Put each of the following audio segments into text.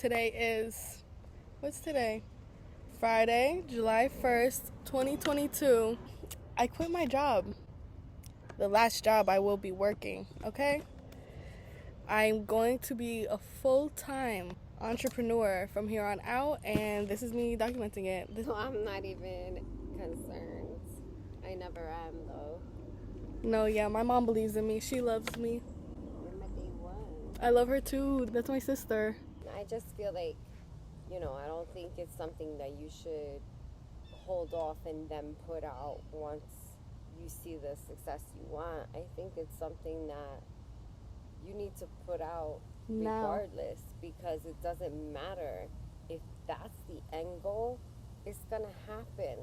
Today is, what's today? Friday, July 1st, 2022. I quit my job. The last job I will be working, okay? I'm going to be a full-time entrepreneur from here on out, and this is me documenting it. I'm not even concerned. I never am, though. No, yeah, my mom believes in me. She loves me. You're my day one. I love her too. That's my sister. I just feel like, I don't think it's something that you should hold off and then put out once you see the success you want. I think it's something that you need to put out regardless, because it doesn't matter if that's the end goal. It's gonna happen.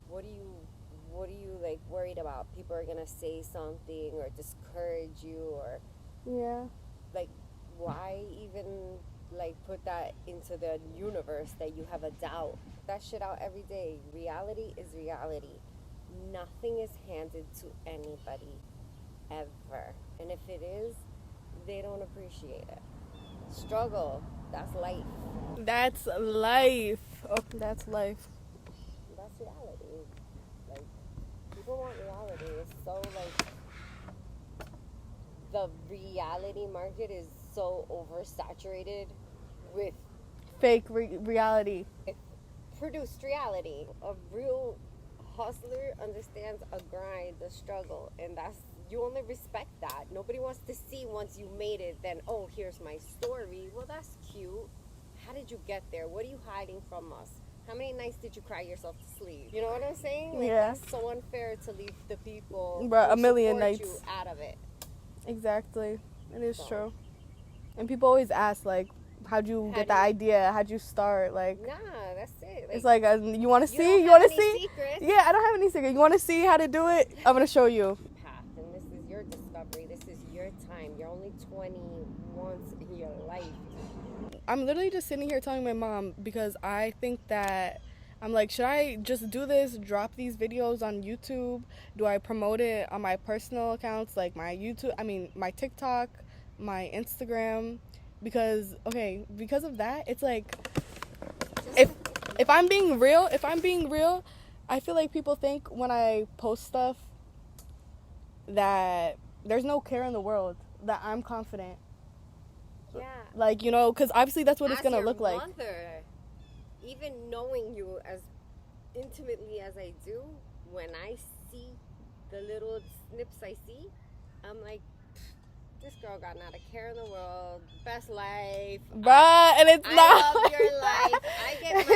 What are you like worried about? People are gonna say something or discourage you, or Yeah. like, why even like put that into the universe that you have a doubt? That shit out every day. Reality is reality. Nothing is handed to anybody ever, and if it is, they don't appreciate it. Struggle, that's life. That's life. Oh, that's life. That's reality. Like, people want reality. It's so like, the reality market is so oversaturated with Fake reality. produced reality. A real hustler understands a grind, a struggle, and that's, you only respect that. Nobody wants to see once you made it, then, oh, here's my story. Well, that's cute. How did you get there? What are you hiding from us? How many nights did you cry yourself to sleep? You know what I'm saying? Like, Yeah. That's so unfair to leave the people Bruh, who a million support nights. you out of it. Exactly. It is So. true. And people always ask, like, how'd you get the idea? How'd you start? Like, Nah, that's it. it's like, you want to you see? don't You have want to any see? secrets. Yeah, I don't have any secrets. You want to see how to do it? I'm going to show you. Path, and this is your discovery. This is your time. You're only 20 once in your life. I'm literally just sitting here telling my mom because I think that I'm like, should I just do this, drop these videos on YouTube? Do I promote it on my personal accounts, like my TikTok, my Instagram? Because of that, it's like, if I'm being real, I feel like people think when I post stuff that there's no care in the world, that I'm confident. Yeah. Like, because obviously that's what it's going to look like. Mother, even knowing you as intimately as I do, when I see the little snips I see, I'm like, this girl got not a care in the world, best life. Bruh, and it's not. I love your life. I get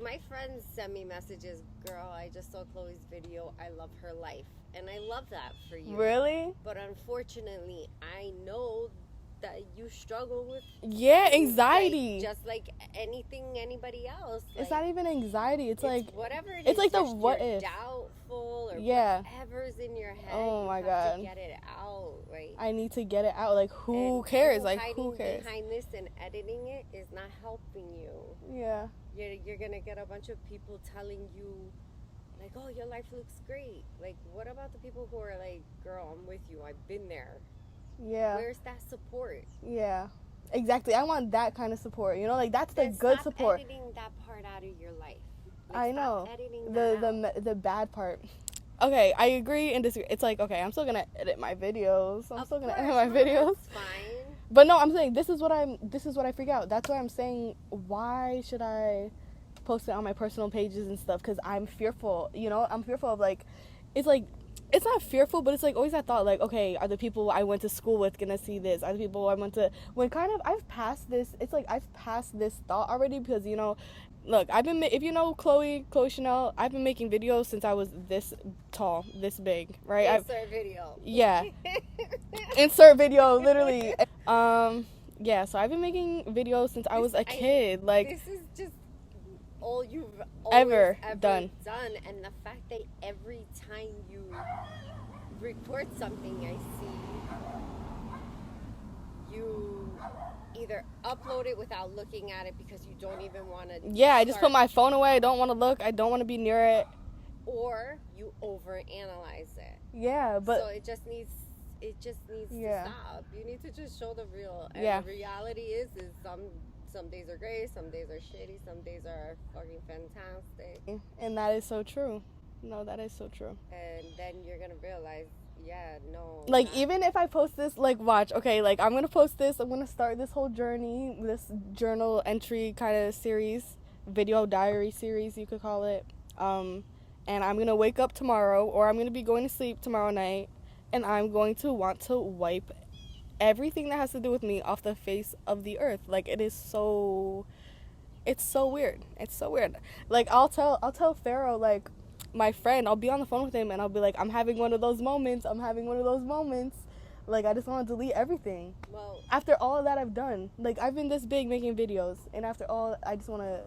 my friends send me messages, girl, I just saw Chloe's video. I love her life. And I love that for you. Really? But unfortunately, I know that you struggle with anxiety, like, just like anybody else. It's not even anxiety, it's like whatever it it's is, like the what if, doubtful, or whatever's in your head. Oh my you God, have to get it out, right? I need to get it out. Like, who cares? Like, who cares? Behind this and editing it is not helping you. Yeah. You're gonna get a bunch of people telling you, like, oh, your life looks great. Like, what about the people who are like, girl, I'm with you, I've been there. Yeah. Where's that support? Yeah. Exactly. I want that kind of support. Like, that's the good support. Stop editing that part out of your life. Like, I know. Editing the bad part. Okay, I agree and disagree. It's like, okay, I'm still gonna edit my videos. That's fine. But no, I'm saying this is what I freak out. That's why I'm saying, why should I post it on my personal pages and stuff? Because I'm fearful. I'm fearful of, like, it's like, it's not fearful, but it's like always that thought, like, okay, are the people I went to school with gonna see this? Are the people I went to, when kind of I've passed this, it's like I've passed this thought already, because look, if you know Chloe Chanel, I've been making videos since I was this tall, this big, right? Insert video. Yeah. Insert video, literally. Yeah, so I've been making videos since I was a kid. Like, this is just all you've ever done. And the fact that every time you record something, I see you either upload it without looking at it because you don't even want to. Yeah, I just put my phone away. I don't want to look. I don't want to be near it. Or you overanalyze it. Yeah, but so it just needs to stop. You need to just show the real. And the reality is Some days are great, some days are shitty, some days are fucking fantastic. And that is so true. No, that is so true. And then you're gonna realize, yeah, no. Like, even if I post this, like, watch, okay, like, I'm gonna post this, I'm gonna start this whole journey, this journal entry kind of series, video diary series, you could call it. And I'm gonna wake up tomorrow, or I'm gonna be going to sleep tomorrow night, and I'm going to want to wipe everything that has to do with me off the face of the earth. Like, it's so weird. It's so weird. Like, I'll tell Pharaoh, like, my friend, I'll be on the phone with him, and I'll be like, I'm having one of those moments. Like, I just want to delete everything. Well, after all of that I've done, like, I've been this big making videos, and after all, I just want to.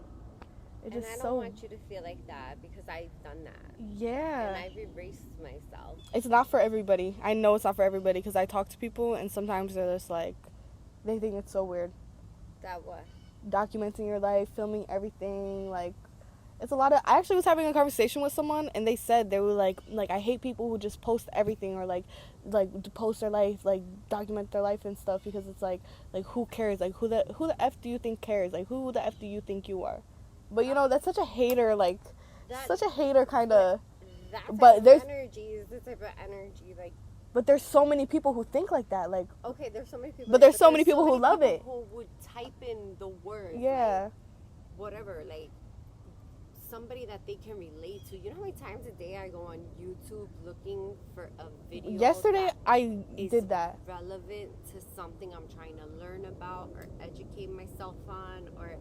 And I don't want you to feel like that, because I've done that. Yeah. And I've erased myself. It's not for everybody. I know it's not for everybody, because I talk to people, and sometimes they're just like, they think it's so weird. That what? Documenting your life, filming everything, like, it's a lot of. I actually was having a conversation with someone, and they said, they were like I hate people who just post everything, or like post their life, like document their life and stuff, because it's like who cares? Like, who the F do you think cares? Like, who the F do you think you are? But, you know, that's such a hater, like, such a hater kind of. But there's energy is the type of energy, like. But there's so many people who think like that, like. Okay, there's so many people. But there's so many people who love it. Who would type in the word. Yeah. Like, whatever, like, somebody that they can relate to. You know how many times a day I go on YouTube looking for a video? Yesterday I did that. Relevant to something I'm trying to learn about, or educate myself on, or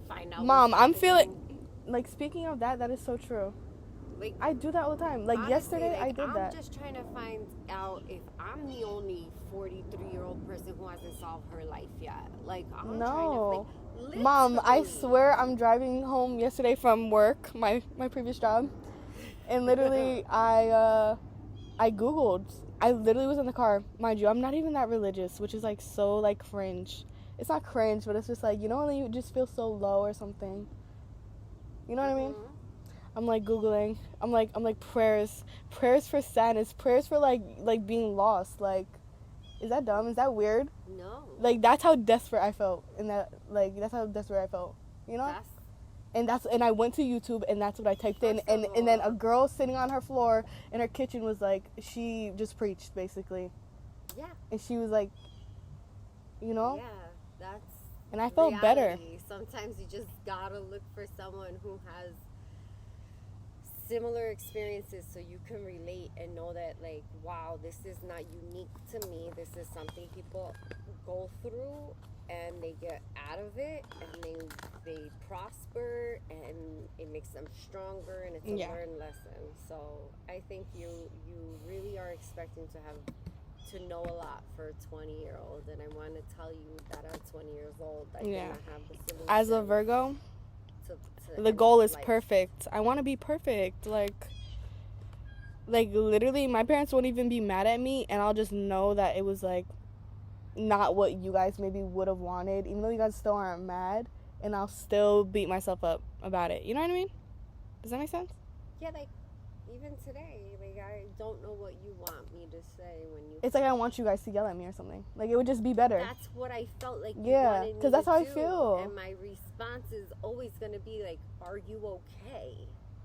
find out. Mom, I'm feeling, like, speaking of that, that is so true. Like, I do that all the time. Like, honestly, yesterday, I did that. I'm just trying to find out if I'm the only 43-year-old person who hasn't solved her life yet. Like, I'm trying to, like, Mom, I swear, I'm driving home yesterday from work, my previous job, and literally, I Googled. I literally was in the car. Mind you, I'm not even that religious, which is, like, so, like, cringe. It's not cringe, but it's just like, you know, when you just feel so low or something. You know what I mean? I'm like Googling. I'm like prayers for sadness, prayers for like being lost. Like, is that dumb? Is that weird? No. Like, that's how desperate I felt. And that's how desperate I felt. You know? And I went to YouTube, and that's what I typed in, and then a girl sitting on her floor in her kitchen was like, she just preached basically. Yeah. And she was like, you know? Yeah. That's and I felt reality. better. Sometimes you just gotta look for someone who has similar experiences, so you can relate and know that, like, wow, this is not unique to me. This is something people go through, and they get out of it, and they prosper, and it makes them stronger, and it's a learned lesson. So I think you really are expecting to know a lot for a 20-year-old, and I want to tell you that at 20 years old, I didn't have the solution. As a Virgo, to the goal is perfect. I want to be perfect. Like, literally, my parents won't even be mad at me, and I'll just know that it was, like, not what you guys maybe would have wanted, even though you guys still aren't mad, and I'll still beat myself up about it. You know what I mean? Does that make sense? Yeah, like, even today, like, I don't know what you want me to say when you... It's like I want you guys to yell at me or something. Like, it would just be better. That's what I felt like you wanted me because that's how I do. feel. And my response is always going to be like, are you okay?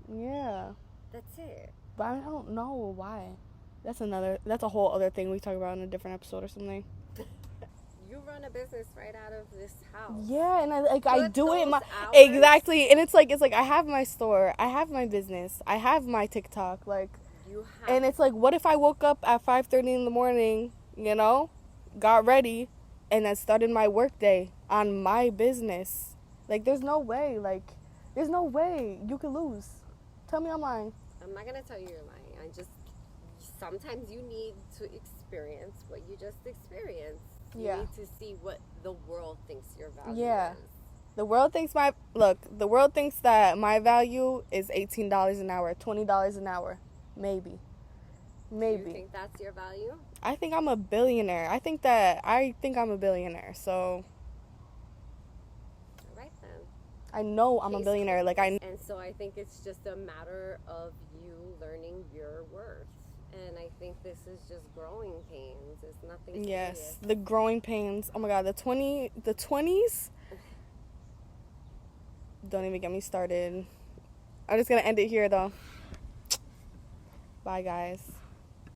Yeah. That's it. But I don't know why. That's a whole other thing we talk about in a different episode or something. You run a business right out of this house. Yeah, and I do it. Exactly, and it's like I have my store, I have my business, I have my TikTok, like, and it's like, what if I woke up at 5:30 in the morning, you know, got ready, and then started my work day on my business? Like, there's no way you could lose. Tell me I'm lying. I'm not gonna tell you you're lying. Sometimes you need to experience what you just experienced. You need to see what the world thinks your value is. The world thinks the world thinks that my value is $18 an hour, $20 an hour. Maybe. Do you think that's your value? I think I'm a billionaire. I think I'm a billionaire. So. All right then. I know I'm a billionaire. And so I think it's just a matter of you learning your worth. And I think this is just growing pains. It's nothing serious. Yes, the growing pains. Oh my God, the 20s. Don't even get me started. I'm just gonna end it here though. Bye, guys.